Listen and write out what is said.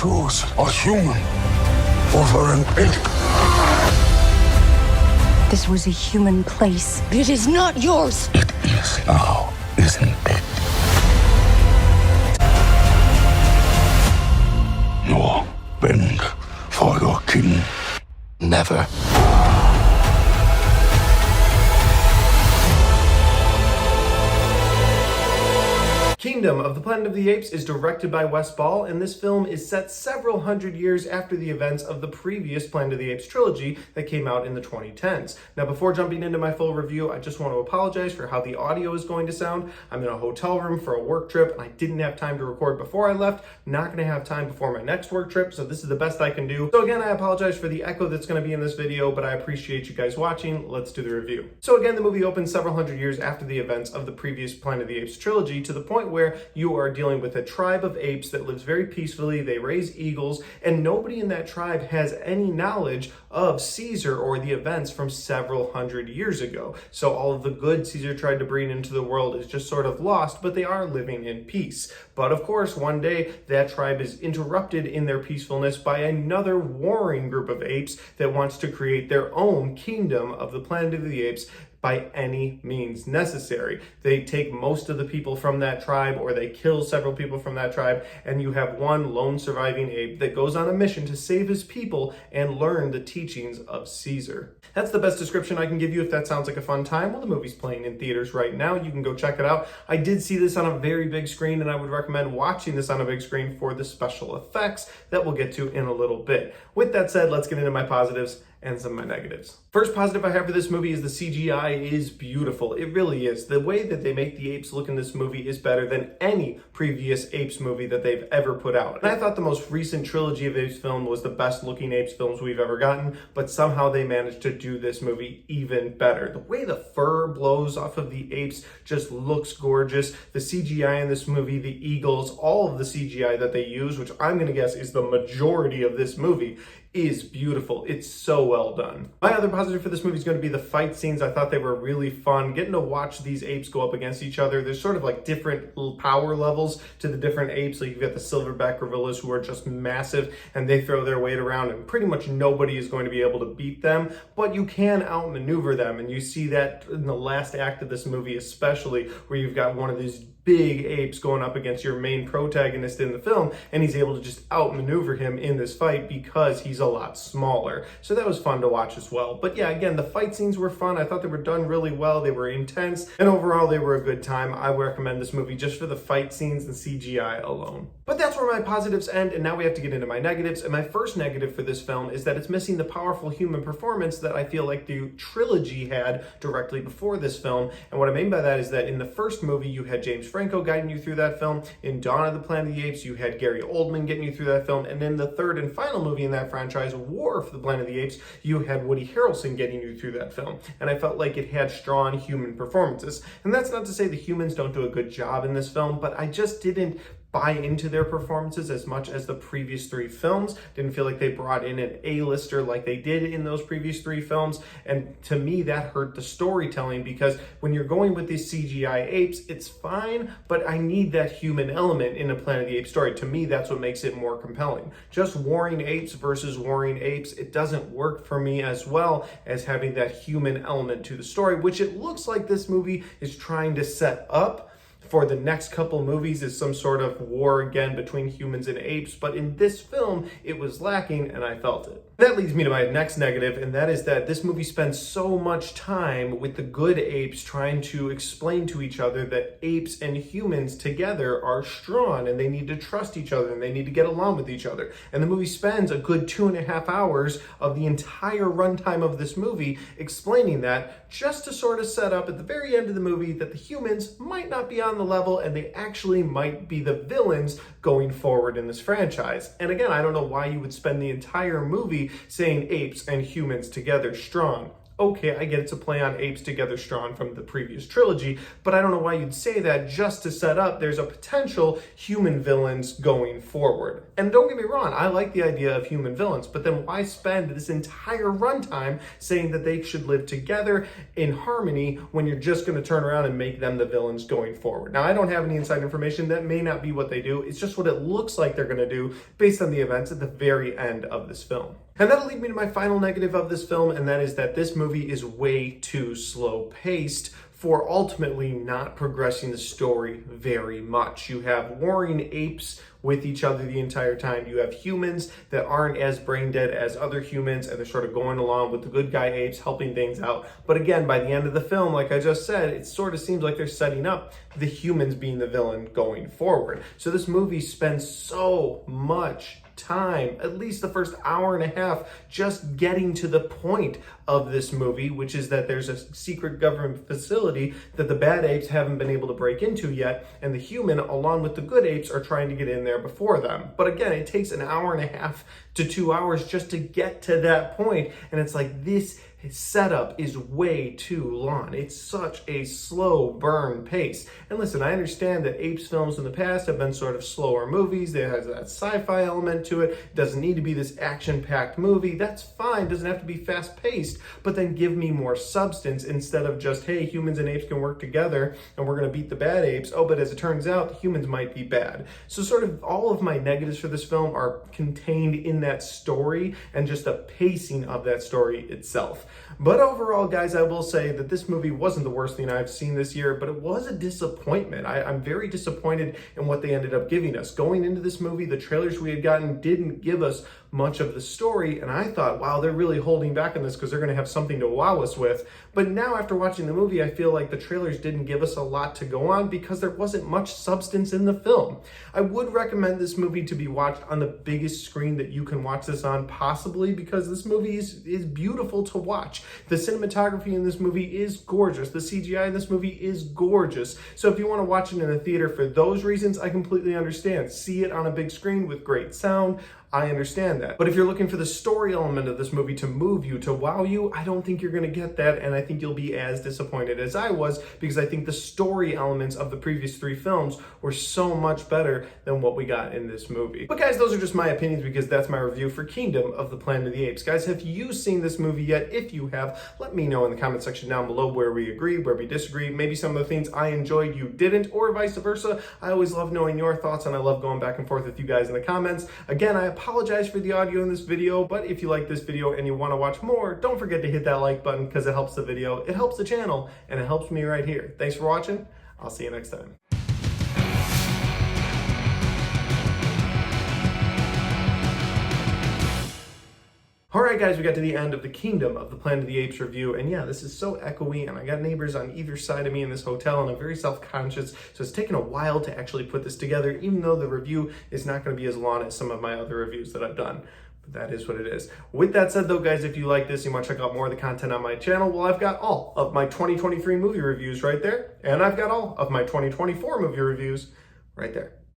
choose a human over an ape. This was a human place. It is not yours. It is now, isn't it? You'll bend for your king. Never. Kingdom of the Planet of the Apes is directed by Wes Ball, and this film is set several hundred years after the events of the previous Planet of the Apes trilogy that came out in the 2010s. Now, before jumping into my full review, I just want to apologize for how the audio is going to sound. I'm in a hotel room for a work trip, and I didn't have time to record before I left. Not going to have time before my next work trip, so this is the best I can do. So again, I apologize for the echo that's going to be in this video, but I appreciate you guys watching. Let's do the review. So again, the movie opens several hundred years after the events of the previous Planet of the Apes trilogy, to the point where you are dealing with a tribe of apes that lives very peacefully. They raise eagles, and nobody in that tribe has any knowledge of Caesar or the events from several hundred years ago. So all of the good Caesar tried to bring into the world is just sort of lost, but they are living in peace. But of course, one day that tribe is interrupted in their peacefulness by another warring group of apes that wants to create their own kingdom of the Planet of the Apes by any means necessary. They take most of the people from that tribe, or they kill several people from that tribe, and you have one lone surviving ape that goes on a mission to save his people and learn the teachings of Caesar. That's the best description I can give you. If that sounds like a fun time, well, the movie's playing in theaters right now. You can go check it out. I did see this on a very big screen, and I would recommend watching this on a big screen for the special effects that we'll get to in a little bit. With that said, let's get into my positives and some of my negatives. First positive I have for this movie is the CGI is beautiful. It really is. The way that they make the apes look in this movie is better than any previous Apes movie that they've ever put out. And I thought the most recent trilogy of Apes film was the best looking Apes films we've ever gotten, but somehow they managed to do this movie even better. The way the fur blows off of the apes just looks gorgeous. The CGI in this movie, the eagles, all of the CGI that they use, which I'm gonna guess is the majority of this movie, is beautiful. It's so well done. My other positive for this movie is going to be the fight scenes. I thought they were really fun. Getting to watch these apes go up against each other. There's sort of like different power levels to the different apes. Like you've got the silverback gorillas who are just massive and they throw their weight around and pretty much nobody is going to be able to beat them, but you can outmaneuver them. And you see that in the last act of this movie, especially where you've got one of these big apes going up against your main protagonist in the film, and he's able to just outmaneuver him in this fight because he's a lot smaller. So that was fun to watch as well. But yeah, again, the fight scenes were fun. I thought they were done really well. They were intense, and overall they were a good time. I would recommend this movie just for the fight scenes and CGI alone. But that's where my positives end, and now we have to get into my negatives. And my first negative for this film is that it's missing the powerful human performance that I feel like the trilogy had directly before this film. And what I mean by that is that in the first movie, you had James Franco guiding you through that film. In Dawn of the Planet of the Apes, you had Gary Oldman getting you through that film. And in the third and final movie in that franchise, War for the Planet of the Apes, you had Woody Harrelson getting you through that film. And I felt like it had strong human performances. And that's not to say the humans don't do a good job in this film, but I just didn't buy into their performances as much as the previous three films. Didn't feel like they brought in an A-lister like they did in those previous three films. And to me, that hurt the storytelling, because when you're going with these CGI apes, it's fine, but I need that human element in a Planet of the Apes story. To me, that's what makes it more compelling. Just warring apes versus warring apes, it doesn't work for me as well as having that human element to the story, which it looks like this movie is trying to set up for the next couple movies, is some sort of war again between humans and apes. But in this film, it was lacking, and I felt it. That leads me to my next negative, and that is that this movie spends so much time with the good apes trying to explain to each other that apes and humans together are strong, and they need to trust each other, and they need to get along with each other. And the movie spends a good 2.5 hours of the entire runtime of this movie explaining that, just to sort of set up at the very end of the movie that the humans might not be on the level, and they actually might be the villains going forward in this franchise. And again, I don't know why you would spend the entire movie saying apes and humans together strong. Okay, I get it's a play on Apes Together Strong from the previous trilogy, but I don't know why you'd say that just to set up there's a potential human villains going forward. And don't get me wrong, I like the idea of human villains, but then why spend this entire runtime saying that they should live together in harmony when you're just going to turn around and make them the villains going forward? Now, I don't have any inside information. That may not be what they do. It's just what it looks like they're going to do based on the events at the very end of this film. And that'll lead me to my final negative of this film, and that is that this movie is way too slow paced for ultimately not progressing the story very much. You have warring apes with each other the entire time. You have humans that aren't as brain dead as other humans, and they're sort of going along with the good guy apes, helping things out. But again, by the end of the film, like I just said, it sort of seems like they're setting up the humans being the villain going forward. So this movie spends so much time, at least the first hour and a half, just getting to the point of this movie, which is that there's a secret government facility that the bad apes haven't been able to break into yet, and the human, along with the good apes, are trying to get in there before them. But again, it takes an hour and a half to 2 hours just to get to that point, and it's like this setup is way too long. It's such a slow burn pace. And listen, I understand that Apes films in the past have been sort of slower movies. There has that sci-fi element to it. It doesn't need to be this action-packed movie. That's fine. It doesn't have to be fast-paced, but then give me more substance instead of just, hey, humans and apes can work together and we're going to beat the bad apes. Oh, but as it turns out, the humans might be bad. So sort of all of my negatives for this film are contained in that story and just the pacing of that story itself. But overall, guys, I will say that this movie wasn't the worst thing I've seen this year, but it was a disappointment. I'm very disappointed in what they ended up giving us. Going into this movie, the trailers we had gotten didn't give us much of the story, and I thought, wow, they're really holding back on this because they're going to have something to wow us with. But now, after watching the movie, I feel like the trailers didn't give us a lot to go on because there wasn't much substance in the film. I would recommend this movie to be watched on the biggest screen that you can watch this on, possibly, because this movie is beautiful to watch. The cinematography in this movie is gorgeous. The CGI in this movie is gorgeous. So if you want to watch it in a theater for those reasons, I completely understand. See it on a big screen with great sound, I understand that. But if you're looking for the story element of this movie to move you, to wow you, I don't think you're going to get that, and I think you'll be as disappointed as I was, because I think the story elements of the previous three films were so much better than what we got in this movie. But guys, those are just my opinions, because that's my review for Kingdom of the Planet of the Apes. Guys, have you seen this movie yet? If you have, let me know in the comment section down below where we agree, where we disagree, maybe some of the things I enjoyed you didn't, or vice versa. I always love knowing your thoughts, and I love going back and forth with you guys in the comments. Again, I apologize for the audio in this video, but if you like this video and you want to watch more, don't forget to hit that like button, because it helps the video, it helps the channel, and it helps me right here. Thanks for watching. I'll see you next time. Alright guys, we got to the end of the Kingdom of the Planet of the Apes review, and yeah, this is so echoey, and I got neighbors on either side of me in this hotel, and I'm very self-conscious, so it's taken a while to actually put this together, even though the review is not going to be as long as some of my other reviews that I've done. But that is what it is. With that said though, guys, if you like this, you want to check out more of the content on my channel, well, I've got all of my 2023 movie reviews right there, and I've got all of my 2024 movie reviews right there.